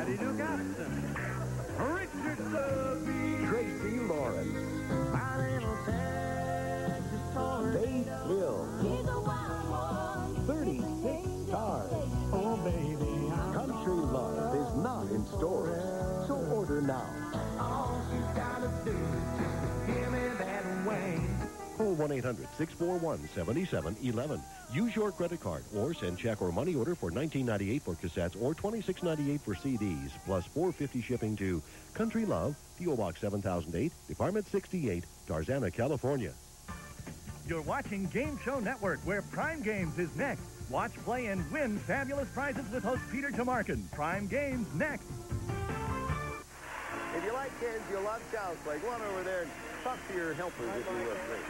Patty Duke Aston, Richard Levy, Tracy Lawrence, My little Texas toy. Faith Hill, He's a wild one. 36 stars. Oh, baby, Country Love is not in stores, so order now. all she's gotta do is just give me that way. Call 1-800-641-7711. Use your credit card or send check or money order for $19.98 for cassettes or $26.98 for CDs, plus $4.50 shipping to Country Love, P.O. Box 7008, Department 68, Tarzana, California. You're watching Game Show Network, where Prime Games is next. Watch, play, and win fabulous prizes with host Peter Tomarkin. Prime Games next. If you like kids, you'll love Child's Play. Go on over there and talk to your helpers if you will, please.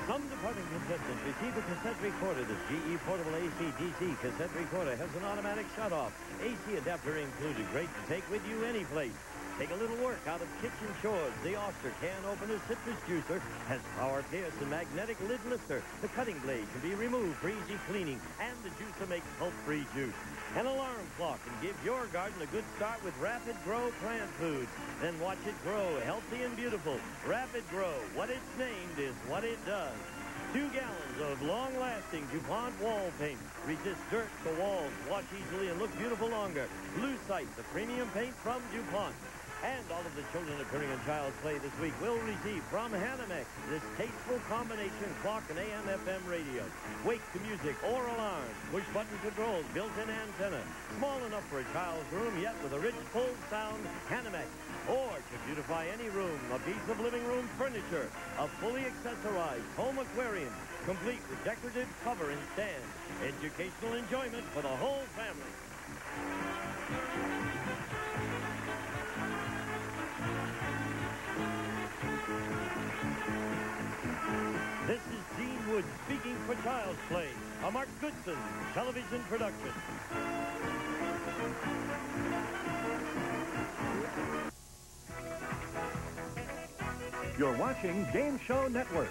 Some departing contestants receive a cassette recorder. This GE Portable AC/DC cassette recorder has an automatic shut-off. AC adapter included. Great to take with you any place. Take a little work out of kitchen chores. The Oster can opener citrus juicer has power pierce and magnetic lid lifter. The cutting blade can be removed for easy cleaning, and the juicer makes pulp-free juice. An alarm clock can give your garden a good start with Rapid Grow plant foods. Then watch it grow healthy and beautiful. Rapid Grow, what it's named is what it does. 2 gallons of long-lasting DuPont wall paint. Resist dirt to walls, wash easily, and look beautiful longer. Blue Sight, the premium paint from DuPont. And all of the children appearing in Child's Play this week will receive from Hanamex this tasteful combination clock and AM/FM radio. Wake to music or alarm. Push-button controls, built-in antenna. Small enough for a child's room, yet with a rich, full sound Hanamex. Or to beautify any room, a piece of living room furniture. A fully accessorized home aquarium, complete with decorative cover and stand. Educational enjoyment for the whole family. This is Gene Wood speaking for Child's Play, a Mark Goodson television production. You're watching Game Show Network.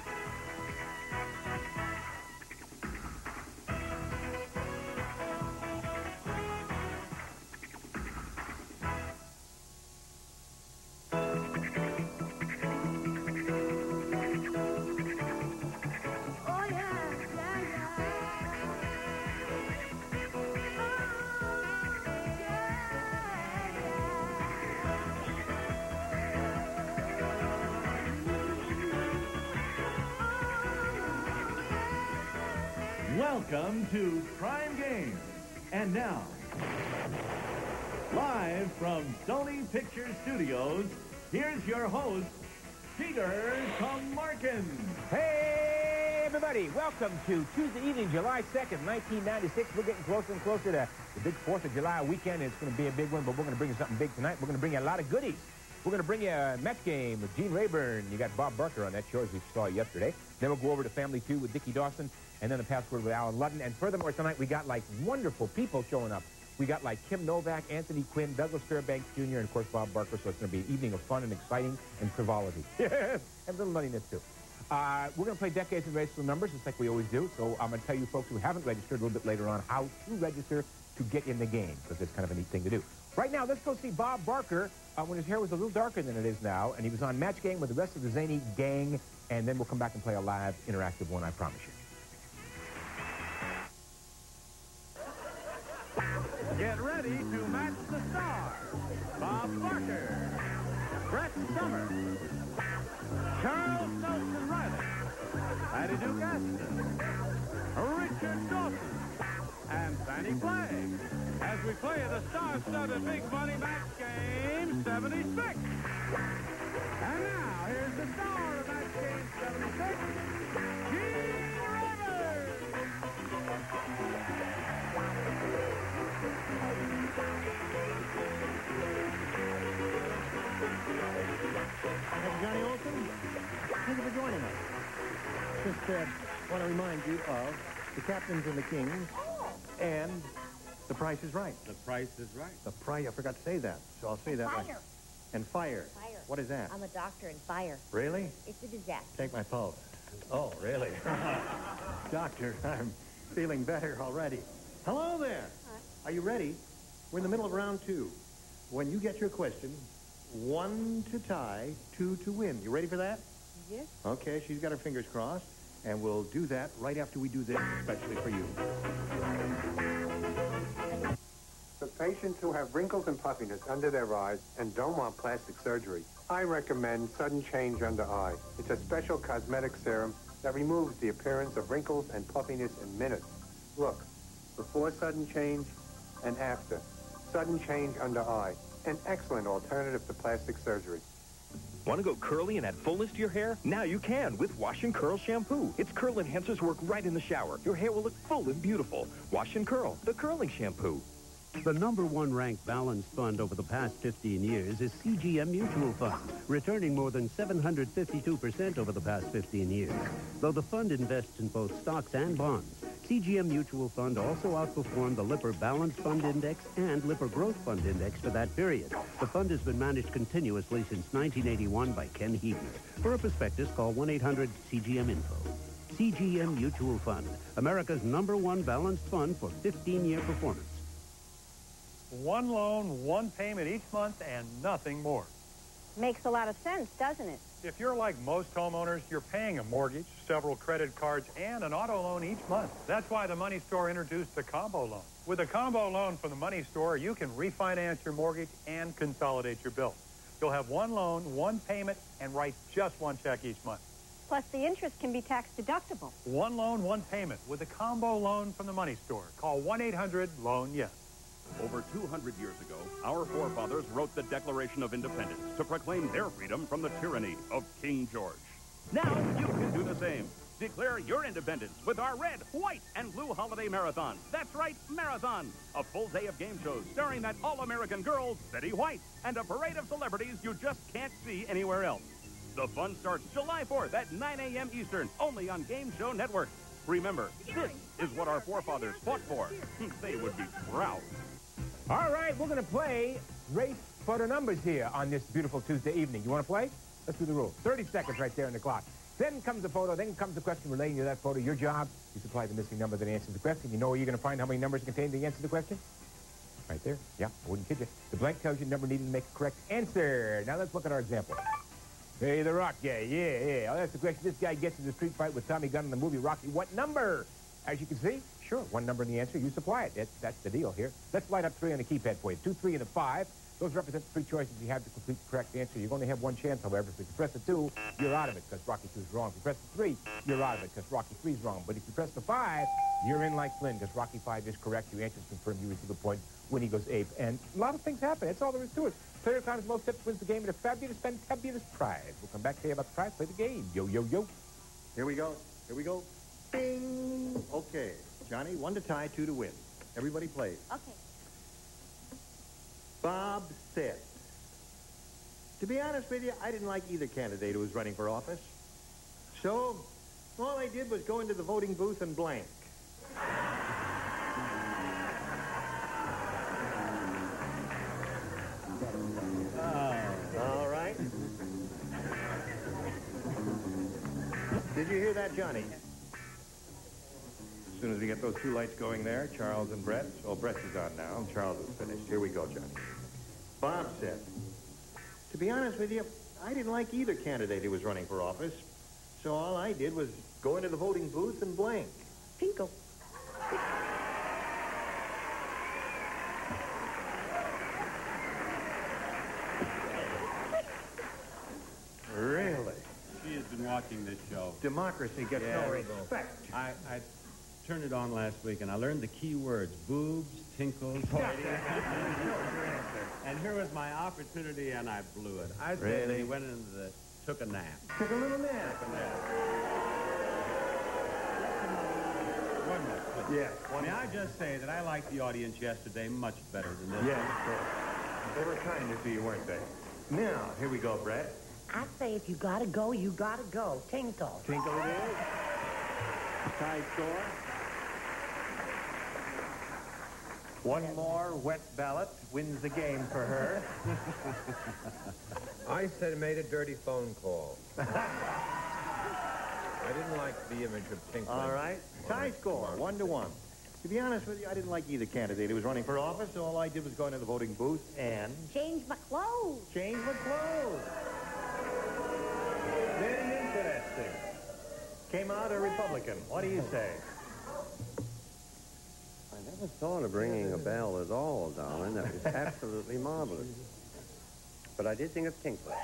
Welcome to Prime Games. And now, live from Sony Pictures Studios, here's your host, Peter Tomarkin. Hey, everybody. Welcome to Tuesday evening, July 2nd, 1996. We're getting closer and closer to the big 4th of July weekend. It's going to be a big one, but we're going to bring you something big tonight. We're going to bring you a lot of goodies. We're going to bring you a Mets game with Gene Rayburn. You got Bob Barker on that show, as we saw yesterday. Then we'll go over to Family 2 with Dickie Dawson, and then the password with Alan Ludden. And furthermore, tonight we got, like, wonderful people showing up. We got, like, Kim Novak, Anthony Quinn, Douglas Fairbanks Jr., and, of course, Bob Barker. So it's going to be an evening of fun and exciting and frivolity. Yes, and a little nuttiness, too. We're going to play decades and register numbers, just like we always do. So I'm going to tell you folks who haven't registered a little bit later on how to register to get in the game, because it's kind of a neat thing to do. Right now, let's go see Bob Barker when his hair was a little darker than it is now, and he was on Match Game with the rest of the Zany gang, and then we'll come back and play a live, interactive one, I promise you. Get ready to match the stars. Bob Barker, Brett Somers, Charles Nelson Riley, Patty Duke Aston, Richard Dawson, and Fannie Flagg, as we play the star-studded Big Money Match Game 76. And now, here's the star of Match Game 76, Gene Rayburn. Johnny Olson, thank you for joining us. Just want to remind you of the Captains and the Kings and The Price is Right. The Price is Right. The price, I forgot to say that, so I'll say that. Fire. And fire. Fire. What is that? I'm a doctor in fire. Really? It's a disaster. Take my pulse. Oh, really? Doctor, I'm feeling better already. Hello there. Hi. Are you ready? We're in the middle of round 2. when you get your question, 1 to tie, 2 to win. You ready for that? Yes. Okay, she's got her fingers crossed, and we'll do that right after we do this, especially for you. For patients who have wrinkles and puffiness under their eyes and don't want plastic surgery, I recommend Sudden Change Under Eye. It's a special cosmetic serum that removes the appearance of wrinkles and puffiness in minutes. Look, before sudden change and after. Sudden Change Under Eye, an excellent alternative to plastic surgery. Want to go curly and add fullness to your hair? Now you can with Wash and Curl shampoo. Its curl enhancers work right in the shower. Your hair will look full and beautiful. Wash and Curl, the curling shampoo. The #1 ranked balanced fund over the past 15 years is CGM Mutual Fund, returning more than 752% over the past 15 years. Though the fund invests in both stocks and bonds, CGM Mutual Fund also outperformed the Lipper Balanced Fund Index and Lipper Growth Fund Index for that period. The fund has been managed continuously since 1981 by Ken Hebner. For a prospectus, call 1-800-CGM-INFO. CGM Mutual Fund, America's #1 balanced fund for 15-year performance. One loan, one payment each month, and nothing more. Makes a lot of sense, doesn't it? If you're like most homeowners, you're paying a mortgage, several credit cards, and an auto loan each month. That's why the Money Store introduced the combo loan. With a combo loan from the Money Store, you can refinance your mortgage and consolidate your bills. You'll have one loan, one payment, and write just one check each month. Plus, the interest can be tax deductible. One loan, one payment with a combo loan from the Money Store. Call 1-800-LOAN-YES. Over 200 years ago, our forefathers wrote the Declaration of Independence to proclaim their freedom from the tyranny of King George. Now you can do the same. Declare your independence with our red, white, and blue holiday marathon. That's right, marathon. A full day of game shows starring that all-American girl, Betty White, and a parade of celebrities you just can't see anywhere else. The fun starts July 4th at 9 a.m. Eastern, only on Game Show Network. Remember, this is what our forefathers fought for. They would be proud. All right, we're going to play Race for the Numbers here on this beautiful Tuesday evening. You want to play? Let's do the rules. 30 seconds right there on the clock. Then comes the photo. Then comes the question relating to that photo. Your job, you supply the missing number that answers the question. You know where you're going to find how many numbers contain the answer to the question? Right there. Yeah, I wouldn't kid you. The blank tells you the number needed to make a correct answer. Now let's look at our example. Hey, the Rock guy. Yeah. I'll ask the question. This guy gets in the street fight with Tommy Gunn in the movie Rocky. What number? As you can see, sure, one number in the answer, you supply it. That's the deal here. Let's light up 3 on the keypad for you. 2, 3, and a 5. Those represent the 3 choices you have to complete the correct answer. You're going to have one chance, however. If you press the 2, you're out of it because Rocky 2 is wrong. If you press the 3, you're out of it because Rocky 3 is wrong. But if you press the 5, you're in like Flynn because Rocky 5 is correct. Your answer is confirmed. You receive a point when he goes ape. And a lot of things happen. That's all there is to it. Player who climbs most steps wins the game and a fabulous, fantabulous prize. We'll come back to you about the prize. Play the game. Yo, yo, yo. Here we go. Here we go. Bing. Okay. Johnny, 1 to tie, 2 to win. Everybody plays. Okay. Bob said, to be honest with you, I didn't like either candidate who was running for office. So, all I did was go into the voting booth and blank. All right. Did you hear that, Johnny? As soon as we get those 2 lights going there, Charles and Brett. Oh, Brett is on now. Charles is finished. Here we go, Johnny. Bob said, to be honest with you, I didn't like either candidate who was running for office. So all I did was go into the voting booth and blank. Tinkle. Really? She has been watching this show. Democracy gets no respect. I turned it on last week, and I learned the key words: boobs, tinkles, and here was my opportunity, and I blew it. I said he went into the, took a nap. Took a little nap. Took a nap. One more, please. Yes. May I just say that I liked the audience yesterday much better than this. Yes, of course. They were kinder to you, weren't they? Now, here we go, Brett. I say if you gotta go, you gotta go. Tinkle. Tinkle it is. Tie score. One more wet ballot wins the game for her. I said made a dirty phone call. I didn't like the image of tinkling. All right. Tie score, 1 to 1. To be honest with you, I didn't like either candidate who was running for office, so all I did was go into the voting booth and... Change my clothes. Change my clothes. Very interesting. Came out a Republican. What do you say? I never thought of ringing a bell at all, darling. That was absolutely marvelous. But I did think of Tinkler.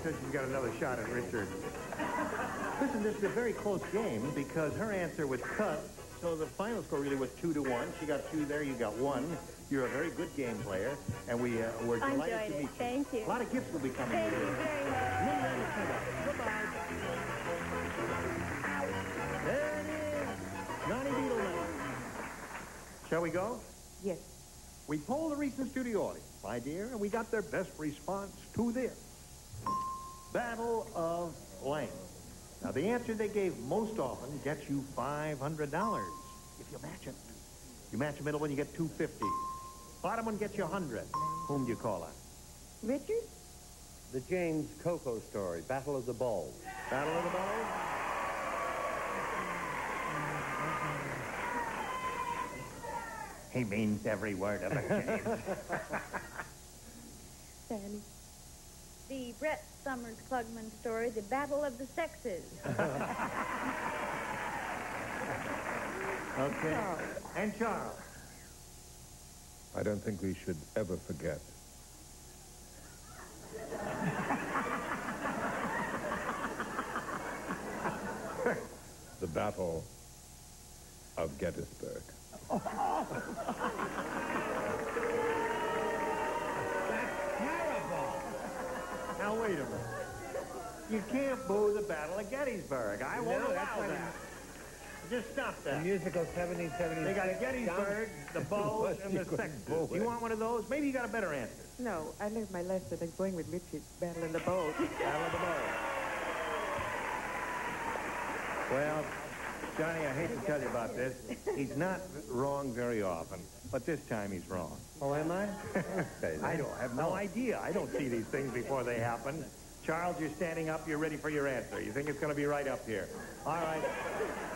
She's got another shot at Richard. Listen, this is a very close game because her answer was cut, so the final score really was 2-1. She got 2 there, you got 1. You're a very good game player, and we're delighted to meet you. Thank you. A lot of gifts will be coming Thank your you way. very much. Goodbye. There it is. Johnny Beetle night. Shall we go? Yes. We polled the recent studio audience, my dear, and we got their best response to this. Battle of blank. Now, the answer they gave most often gets you $500 if you match it. You match the middle one, you get $250. Bottom one gets you $100. Whom do you call on? Richard? The James Coco story, Battle of the Bulls. Battle of the Bulls? He means every word of it, James. Sandy. The Brett Summers Klugman story, The Battle of the Sexes. Okay. And Charles. I don't think we should ever forget. The Battle of Gettysburg. Now, wait a minute. You can't boo the Battle of Gettysburg. I won't allow that. Just stop that. The musical 1776. They got Gettysburg, the Bulls, and the Sexes. You want one of those? Maybe you got a better answer. No, I learned my lesson. I'm going with Richard. Battle of the Bulls. Battle of the Bulls. Well, Johnny, I hate to tell you about this. He's not wrong very often, but this time he's wrong. Oh, am I? I have no idea. I don't see these things before they happen. Charles, you're standing up. You're ready for your answer. You think it's going to be right up here. All right.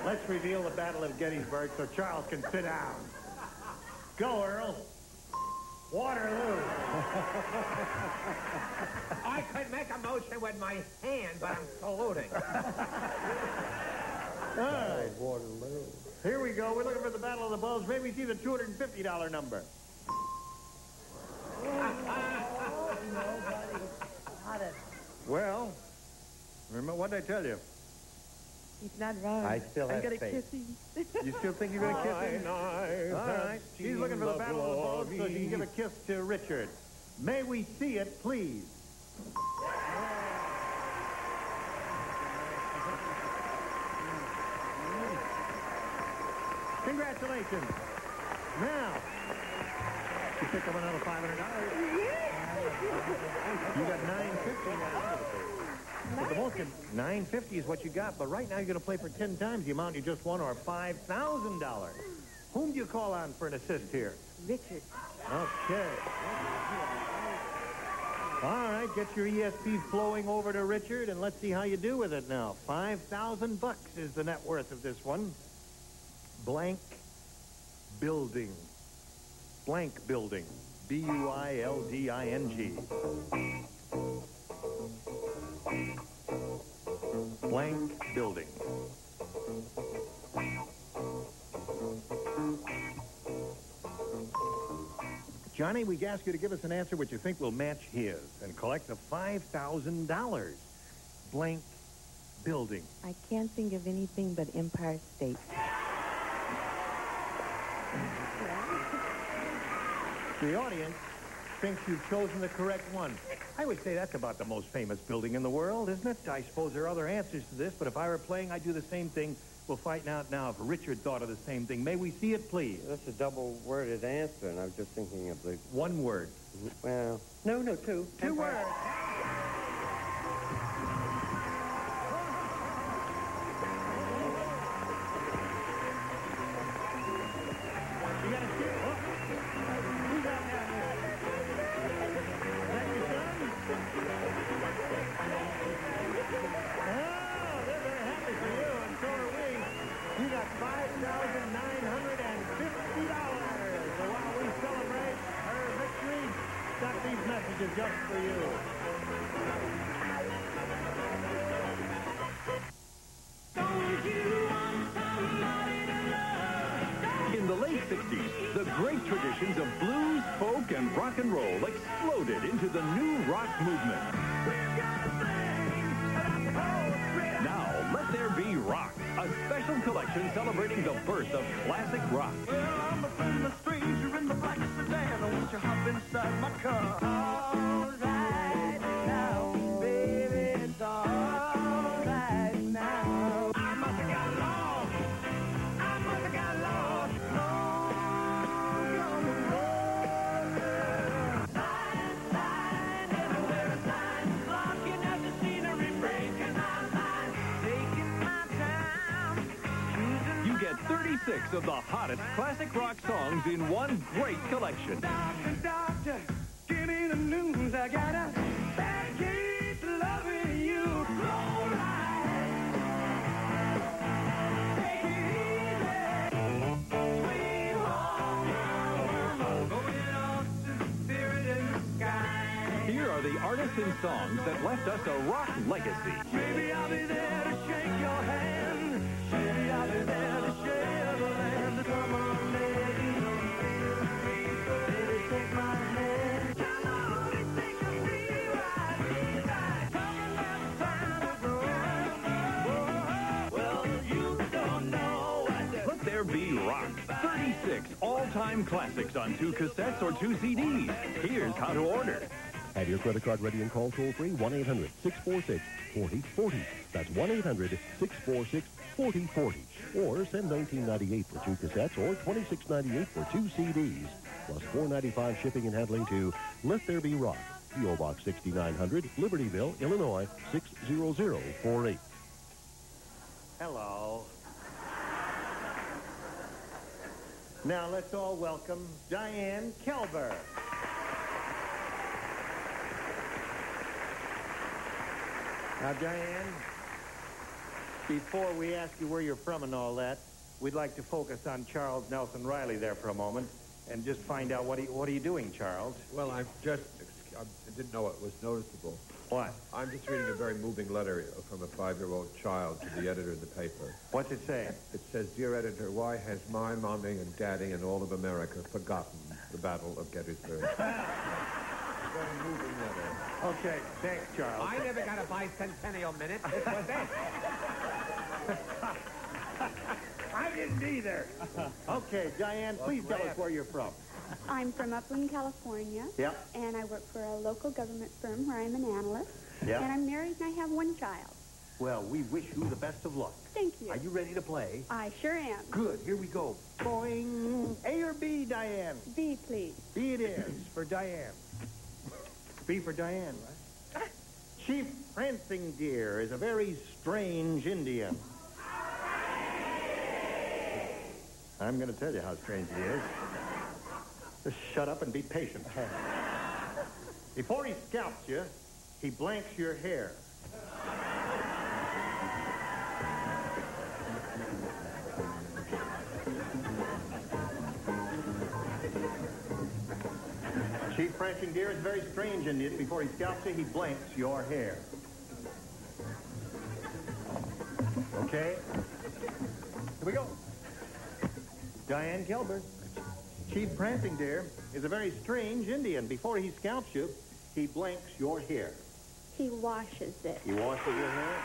Let's reveal the Battle of Gettysburg so Charles can sit down. Go, Earl. Waterloo. I could make a motion with my hand, but I'm saluting. All right. Waterloo. Here we go. We're looking for the Battle of the Bulls. Maybe we see the $250 number. Well, remember what did I tell you? He's not wrong. I still have I'm gonna faith. kiss him. You still think you're going to kiss him? All right. She's looking for the Battle of the Bulls so she can give a kiss to Richard. May we see it, please? Congratulations. Now, you pick up another $500. You got $950 now. But the most $950 is what you got, but right now you're going to play for 10 times the amount you just won, or $5,000. Whom do you call on for an assist here? Richard. Okay. All right, get your ESP flowing over to Richard, and let's see how you do with it now. $5,000 is the net worth of this one. Blank building. Blank building. B-U-I-L-D-I-N-G. Blank building. Johnny, we ask you to give us an answer which you think will match his and collect the $5,000. Blank building. I can't think of anything but Empire State. The audience thinks you've chosen the correct one. I would say that's about the most famous building in the world, isn't it? I suppose there are other answers to this, but if I were playing, I'd do the same thing. We'll find out now if Richard thought of the same thing. May we see it, please? That's a double-worded answer, and I was just thinking of the... One word. Well, no, two. Two words. You got a got these messages just for you. In the late 60s, the great traditions of blues, folk, and rock and roll exploded into the new rock movement. Now, Let There Be Rock, a special collection celebrating the birth of classic rock. Well, I'm a friendless stranger in the black sedan. I want you to hop inside my car. All right now, baby, it's all right now. I must have got lost. I must have got lost. Long on the road. Sign, everywhere a sign. Looking at the scenery, breaking my mind. Taking my time. You get 36 of the hottest classic rock songs in one great collection. Doctor, doctor, give me the news. I got a bad case of loving you. Roll right. Take it easy. Sweet home. Going off to spirit in the sky. Here are the artists and songs that left us a rock legacy. Maybe I'll be there to shake your hand. Maybe I'll be there to share the land. Come on, baby. Baby, take my hand. Come on and take a free ride. Free ride. Come and let's find a groove. Well, you don't know what Let There Be Rock. 36 all-time classics on 2 cassettes or 2 CDs. Here's how to order. Have your credit card ready and call toll-free 1-800-646-4040. That's 1-800-646-4040. Or send $19.98 for 2 cassettes or $26.98 for 2 CDs. Plus $4.95 shipping and handling to Let There Be Rock. P.O. Box 6900, Libertyville, Illinois, 60048. Hello. Now let's all welcome Diane Kelber. Now, Diane, before we ask you where you're from and all that, we'd like to focus on Charles Nelson Riley there for a moment and just find out what are you doing, Charles? Well, I didn't know it was noticeable. What? I'm just reading a very moving letter from a 5-year-old child to the editor of the paper. What's it say? It says, "Dear editor, why has my mommy and daddy and all of America forgotten the Battle of Gettysburg?" Very moving letter. Okay, thanks, Charles. I never got a bicentennial minute. This was it. I didn't either. Okay, Diane, please tell us where you're from. I'm from Upland, California. Yep. And I work for a local government firm where I'm an analyst. Yep. And I'm married and I have 1 child. Well, we wish you the best of luck. Thank you. Are you ready to play? I sure am. Good, here we go. Boing. A or B, Diane? B, please. B it is for Diane. B for Diane, right? Chief Prancing Deer is a very strange Indian. I'm going to tell you how strange he is. Just shut up and be patient. Before he scalps you, he blanks your hair. Chief Prancing Deer is a very strange Indian. Before he scalps you, he blanks your hair. Okay? Here we go. Diane Kelber. Chief Prancing Deer is a very strange Indian. Before he scalps you, he blanks your hair. He washes it. He washes your hair?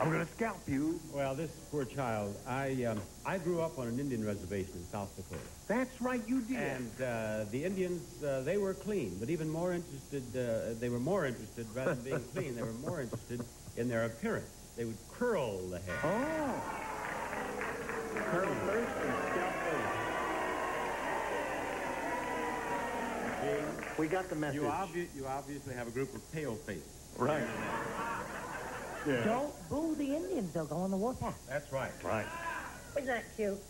I'm going to scalp you. Well, this poor child, I grew up on an Indian reservation in South Dakota. That's right, you did. And the Indians, they were clean, but even more interested, they were more interested, rather than being clean, they were more interested in their appearance. They would curl the hair. Oh. Curl first and scalp later. We got the message. You obviously have a group of pale faces. Right. Yeah. Don't boo the Indians. They'll go on the warpath. That's right. Right. Isn't that cute?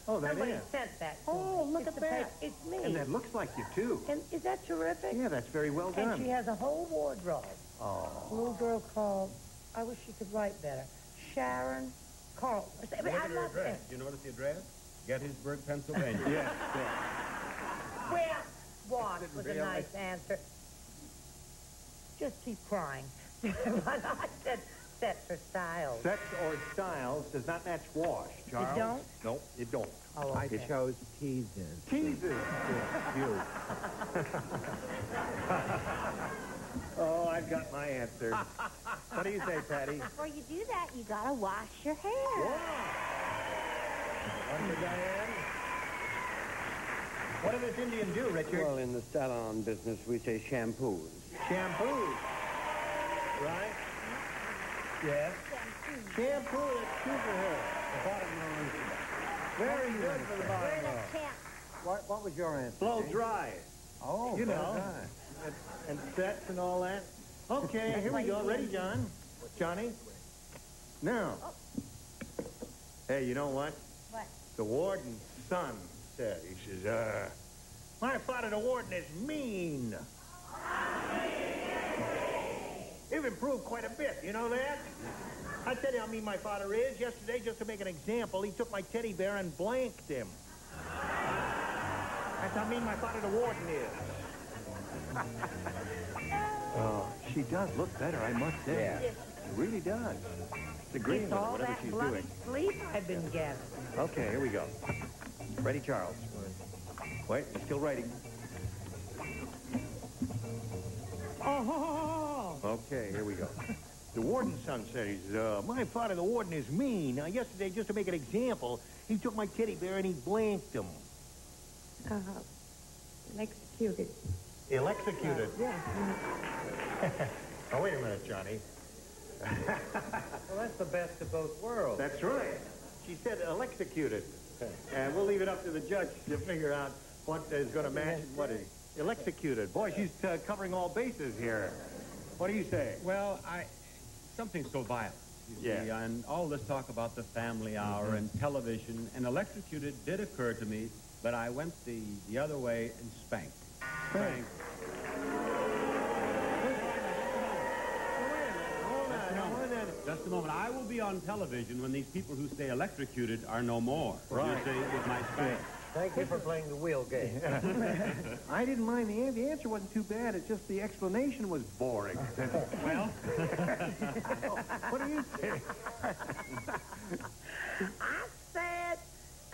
Oh, that Somebody is. sent that to Oh, me. look It's at the that. paper. It's me. And that looks like you, too. And is that terrific? Yeah, that's very well And done. she has a whole wardrobe. Oh. A little girl called, I wish she could write better, Sharon Carl. Look at her address. Do you notice the address? Gettysburg, Pennsylvania. Yes. Well, wash was a nice answer. Just keep crying. But I said sets or styles. Sex or styles does not match wash, Charles. It don't? No, it don't. Oh, okay. I chose teases. Teases. You. Oh, I've got my answer. What do you say, Patty? Before you do that, you gotta wash your hair. One for Diane. What did this Indian do, Richard? Well, in the salon business, we say shampoos. Shampoo. Right? Yes. Shampoo, that's true for her. The bottom row. Very good for the bottom row. What was your answer? Blow dry. Oh, You blow know. dry. And sets and all that. Okay, here we go. Ready, John? Johnny? Now. Hey, you know what? What? The warden's son said, he says, my father, the warden, is mean. You've improved quite a bit, you know that? I tell you how mean my father is. Yesterday, just to make an example, he took my teddy bear and blanked him. That's how mean my father, the warden, is. Oh, she does look better, I must say. Yeah. She really does. It's agreeing It's with all whatever that she's bloody doing. sleep I've been getting. Okay, here we go. Ready, Charles? Wait, you're still writing. Oh. Okay, here we go. The warden's son says, my father, the warden, is mean. Now, yesterday, just to make an example, he took my teddy bear and he blanked him. Executed. Electrocuted. Yeah. Oh, wait a minute, Johnny. Well, that's the best of both worlds. That's right. She said electrocuted. And we'll leave it up to the judge to figure out what is going to match and what is electrocuted. Boy, she's covering all bases here. What do you say? Well, something so violent. You see, and all this talk about the family hour and television, and electrocuted did occur to me, but I went the other way and spanked. Spanked. Just a moment. I will be on television when these people who say electrocuted are no more. Right. You see, with my spank. Thank you for playing the wheel game. I didn't mind the answer wasn't too bad. It's just the explanation was boring. Well, what do you think? I said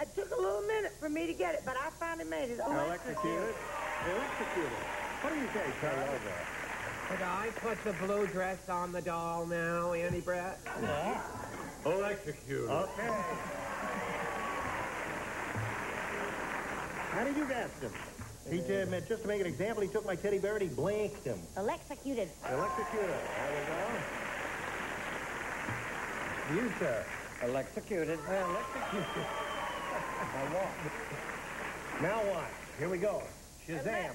it took a little minute for me to get it, but I finally made it. Electrocuted. Electrocuted. What do you say, Charles? Could I put the blue dress on the doll now, Annie Brett? Yeah. electrocuted. Okay. How did you guess him? He just to make an example, he took my teddy bear and he blanked him. Electrocuted. Electrocuted. There we go. You, sir. Electrocuted. Electrocuted. Now what? Here we go. Shazam.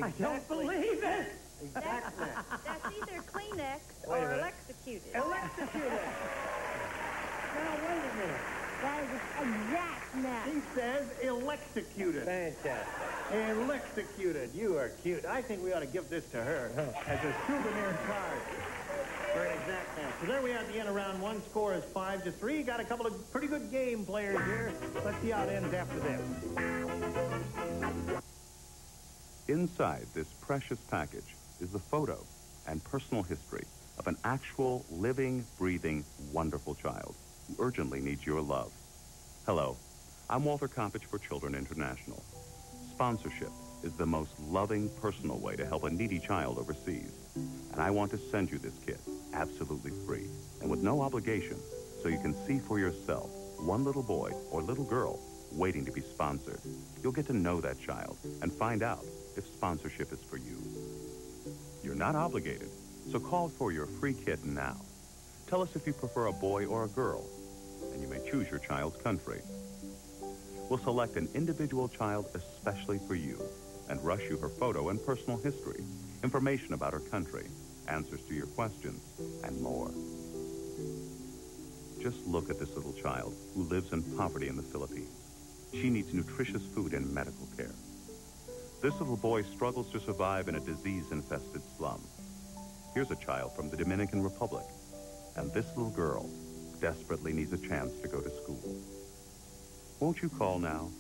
I don't believe it. Exactly. That's either Kleenex Wait a or minute. electrocuted. Electrocuted. Now, wait a minute. That is exact match. He says electrocuted. Fantastic. Electrocuted. You are cute. I think we ought to give this to her as a souvenir card for an exact match. So there we are at the end of round one. Score is 5-3. Got a couple of pretty good game players here. Let's see how it ends after this. Inside this precious package is the photo and personal history of an actual, living, breathing, wonderful child who urgently needs your love. Hello, I'm Walter Kopich for Children International. Sponsorship is the most loving, personal way to help a needy child overseas. And I want to send you this kit absolutely free and with no obligation so you can see for yourself one little boy or little girl waiting to be sponsored. You'll get to know that child and find out if sponsorship is for you. You're not obligated, so call for your free kit now. Tell us if you prefer a boy or a girl, and you may choose your child's country. We'll select an individual child especially for you and rush you her photo and personal history, information about her country, answers to your questions, and more. Just look at this little child who lives in poverty in the Philippines. She needs nutritious food and medical care. This little boy struggles to survive in a disease-infested slum. Here's a child from the Dominican Republic, and this little girl desperately needs a chance to go to school. Won't you call now?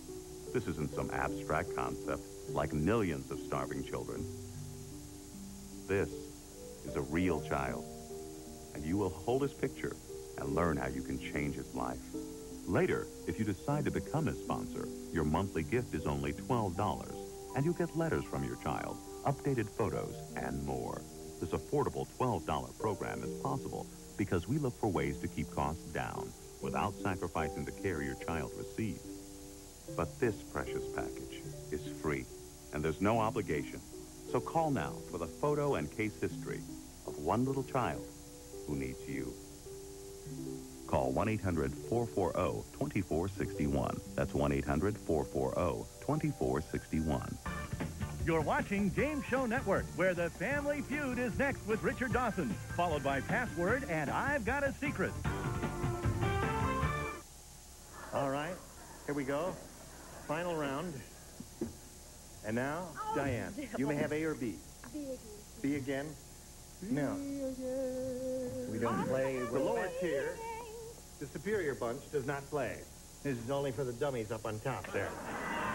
This isn't some abstract concept like millions of starving children. This is a real child, and you will hold his picture and learn how you can change his life. Later, if you decide to become his sponsor, your monthly gift is only $12, and you get letters from your child, updated photos, and more. This affordable $12 program is possible because we look for ways to keep costs down without sacrificing the care your child receives. But this precious package is free, and there's no obligation. So call now for the photo and case history of one little child who needs you. Call 1-800-440-2461. That's 1-800-440-2461. You're watching Game Show Network, where the Family Feud is next with Richard Dawson, followed by Password and I've Got a Secret. All right, here we go. Final round. And now, Diane, you may have A or B. B again. B again? No. We don't play. The lower tier, the superior bunch, does not play. This is only for the dummies up on top there.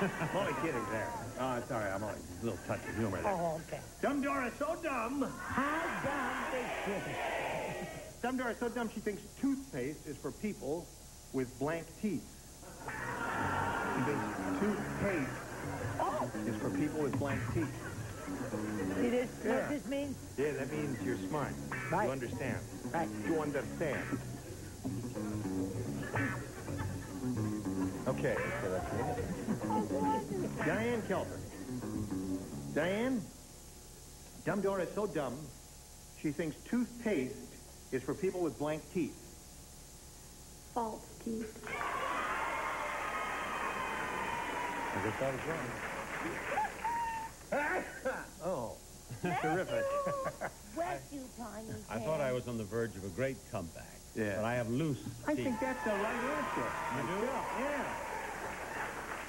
I'm only kidding there. Oh, sorry, I'm only a little touch of humor there. Oh, okay. Dumb Dora is so dumb. How dumb is she? Dumb Dora is so dumb she thinks toothpaste is for people with blank teeth. She thinks toothpaste is for people with blank teeth. See this? What this means? Yeah, that means you're smart. Right. You understand. Right. You understand. Okay, so that's it. Diane Kelper. Diane, Dumb Dora is so dumb, she thinks toothpaste is for people with blank teeth. False teeth. I guess that was wrong. Oh, terrific. Bless you, Tiny. I thought I was on the verge of a great comeback. Yeah. But I have loose I teeth. think that's the right answer. You do? Yeah.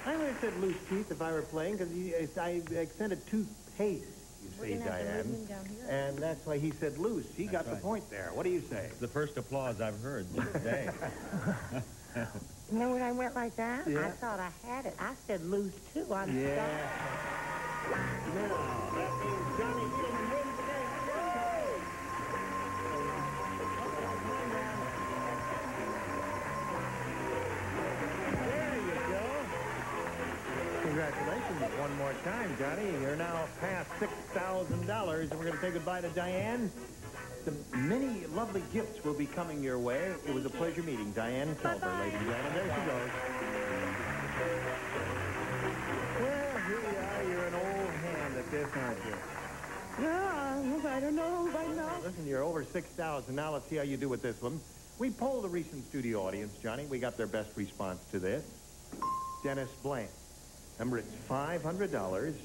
I would have said loose teeth if I were playing, because I accented toothpaste, you see, Diane. And that's why he said loose. He got the point there. What do you say? It's the first applause I've heard this day. You know when I went like that? Yeah. I thought I had it. I said lose too. I'm Yeah. sorry. Now, that means Johnny Needleman wins the game. There you go. Congratulations one more time, Johnny. You're now past $6,000, and we're going to say goodbye to Diane. The many lovely gifts will be coming your way. It was a pleasure meeting Diane Kelber, ladies and gentlemen. There she goes. Well, here we are. You're an old hand at this, aren't you? Yeah, I don't know right now. Listen, you're over 6,000. Now let's see how you do with this one. We polled the recent studio audience, Johnny. We got their best response to this. Dennis Blank. Remember, it's $500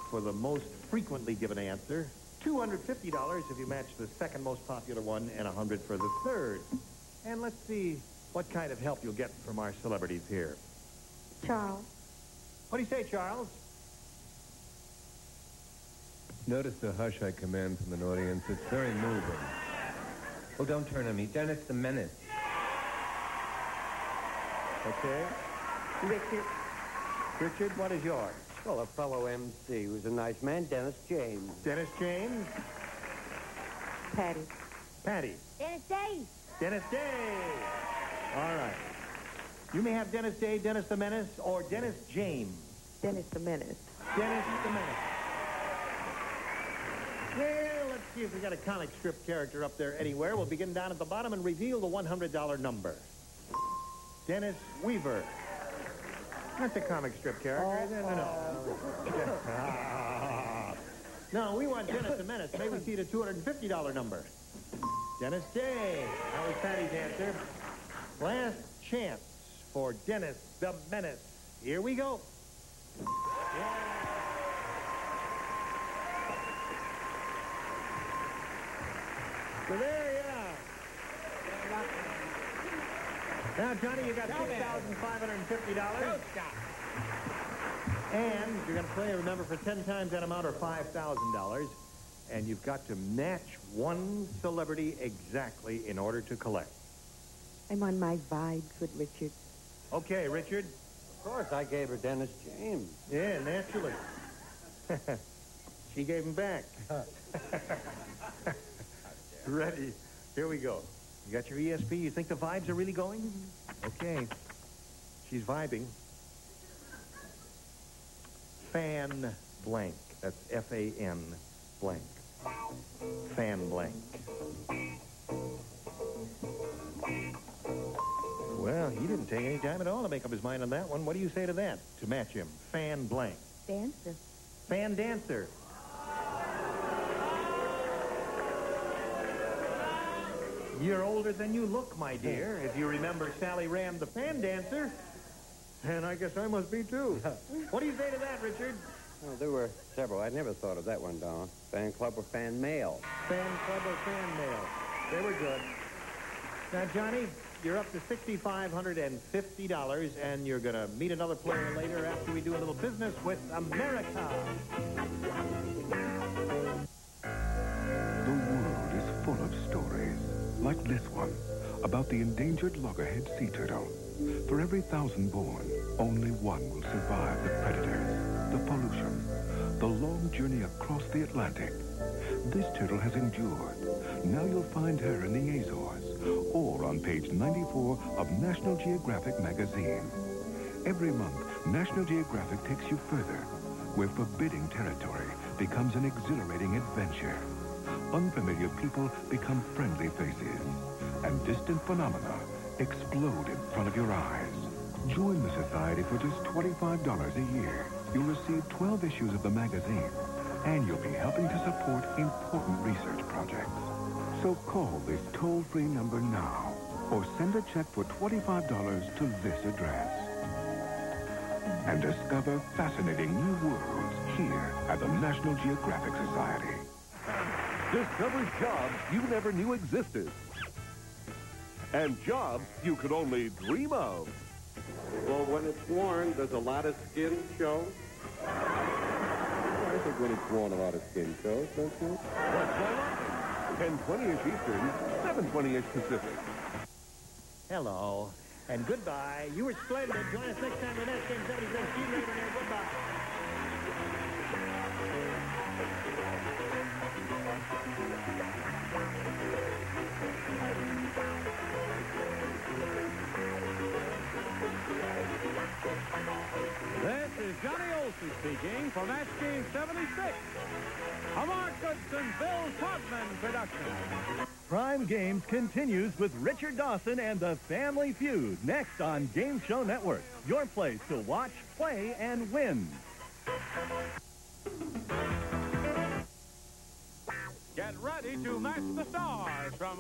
for the most frequently given answer. $250 if you match the second most popular one, and $100 for the third. And let's see what kind of help you'll get from our celebrities here. Charles. What do you say, Charles? Notice the hush I command from an audience. It's very moving. Oh, don't turn on me. Dennis the Menace. Okay. Richard. Richard, what is yours? Well, a fellow MC who's a nice man, Dennis James. Dennis James? Patty. Patty. Dennis Day. Dennis Day. All right. You may have Dennis Day, Dennis the Menace, or Dennis James. Dennis the Menace. Dennis the Menace. Well, let's see if we got a comic strip character up there anywhere. We'll begin down at the bottom and reveal the $100 number. Dennis Weaver. That's a comic strip character. No, we want Dennis the Menace. Maybe we see the $250 number. Dennis Day. That was Patty's answer. Last chance for Dennis the Menace. Here we go. So there you are. Now, Johnny, you got $6,550. And you're going to play, remember, for 10 times that amount or $5,000. And you've got to match one celebrity exactly in order to collect. I'm on my vibes with Richard. Okay, Richard. Of course, I gave her Dennis James. Yeah, naturally. She gave him back. Ready? Here we go. You got your ESP? You think the vibes are really going? Okay. She's vibing. Fan blank. That's F-A-N blank. Fan blank. Well, he didn't take any time at all to make up his mind on that one. What do you say to that, to match him? Fan blank. Dancer. Fan dancer. You're older than you look, my dear. If you remember Sally Rand, the fan dancer. And I guess I must be, too. What do you say to that, Richard? Well, there were several. I never thought of that one, Don. Fan club or fan mail? Fan club or fan mail. They were good. Now, Johnny, you're up to $6,550, and you're going to meet another player later after we do a little business with America. The world is full of stories, like this one, about the endangered loggerhead sea turtle. For every 1,000 born, only one will survive the predators, the pollution, the long journey across the Atlantic. This turtle has endured. Now you'll find her in the Azores, or on page 94 of National Geographic magazine. Every month, National Geographic takes you further, where forbidding territory becomes an exhilarating adventure. Unfamiliar people become friendly faces, and distant phenomena explode in front of your eyes. Join the Society for just $25 a year. You'll receive 12 issues of the magazine, and you'll be helping to support important research projects. So call this toll-free number now, or send a check for $25 to this address. And discover fascinating new worlds here at the National Geographic Society. Discover jobs you never knew existed. And jobs you could only dream of. Well, when it's worn, does a lot of skin show? I think when it's worn, a lot of skin shows, don't you? 10:20-ish Eastern, 7:20-ish Pacific. Hello, and goodbye. You were splendid. Join us next time on SKM 76. See you later there. Goodbye. This is Johnny Olson speaking for Match Game 76. A Mark Goodson, Bill Todman production. Prime Games continues with Richard Dawson and the Family Feud next on Game Show Network. Your place to watch, play, and win. Get ready to match the stars from